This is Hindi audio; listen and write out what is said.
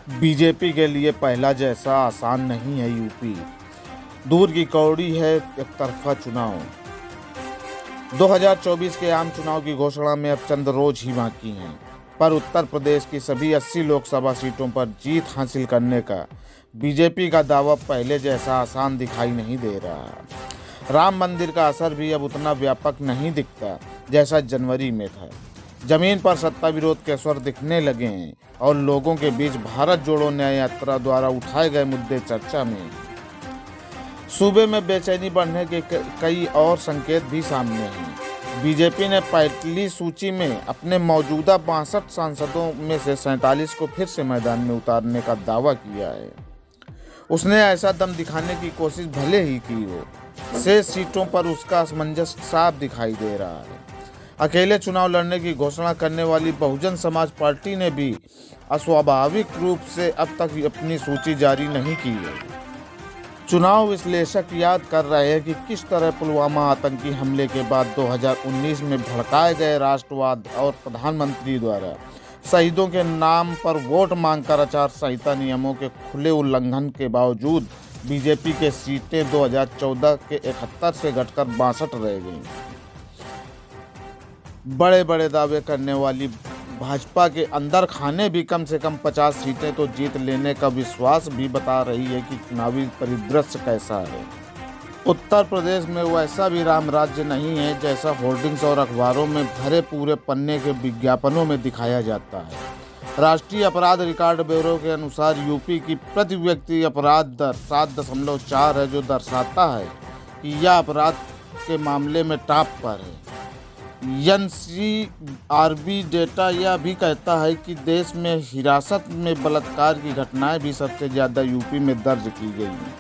बीजेपी के लिए पहला जैसा आसान नहीं है यूपी। दूर की कौड़ी है एकतरफा चुनाव। 2024 के आम चुनाव की घोषणा में अब चंद रोज ही बाकी हैं, पर उत्तर प्रदेश की सभी 80 लोकसभा सीटों पर जीत हासिल करने का बीजेपी का दावा पहले जैसा आसान दिखाई नहीं दे रहा। राम मंदिर का असर भी अब उतना व्यापक नहीं दिखता जैसा जनवरी में था। जमीन पर सत्ता विरोध के स्वर दिखने लगे हैं और लोगों के बीच भारत जोड़ो न्याय यात्रा द्वारा उठाए गए मुद्दे चर्चा में। सूबे में बेचैनी बढ़ने के कई और संकेत भी सामने हैं। बीजेपी ने पहली सूची में अपने मौजूदा 62 सांसदों में से 47 को फिर से मैदान में उतारने का दावा किया है। उसने ऐसा दम दिखाने की कोशिश भले ही की हो, शेष सीटों पर उसका असमंजस साफ दिखाई दे रहा है। अकेले चुनाव लड़ने की घोषणा करने वाली बहुजन समाज पार्टी ने भी अस्वाभाविक रूप से अब तक अपनी सूची जारी नहीं की है। चुनाव विश्लेषक याद कर रहे हैं कि किस तरह पुलवामा आतंकी हमले के बाद 2019 में भड़काए गए राष्ट्रवाद और प्रधानमंत्री द्वारा शहीदों के नाम पर वोट मांगकर आचार संहिता नियमों के खुले उल्लंघन के बावजूद बीजेपी के सीटें 2014 के 71 से घटकर 62 रह गईं। बड़े बड़े दावे करने वाली भाजपा के अंदर खाने भी कम से कम 50 सीटें तो जीत लेने का विश्वास भी बता रही है कि चुनावी परिदृश्य कैसा है। उत्तर प्रदेश में वैसा भी राम राज्य नहीं है जैसा होर्डिंग्स और अखबारों में भरे पूरे पन्ने के विज्ञापनों में दिखाया जाता है। राष्ट्रीय अपराध रिकॉर्ड ब्यूरो के अनुसार यूपी की प्रति व्यक्ति अपराध दर 7.4 है, जो दर्शाता है कि यह अपराध के मामले में टॉप पर है। एनसीआरबी डेटा यह भी कहता है कि देश में हिरासत में बलात्कार की घटनाएं भी सबसे ज़्यादा यूपी में दर्ज की गई हैं।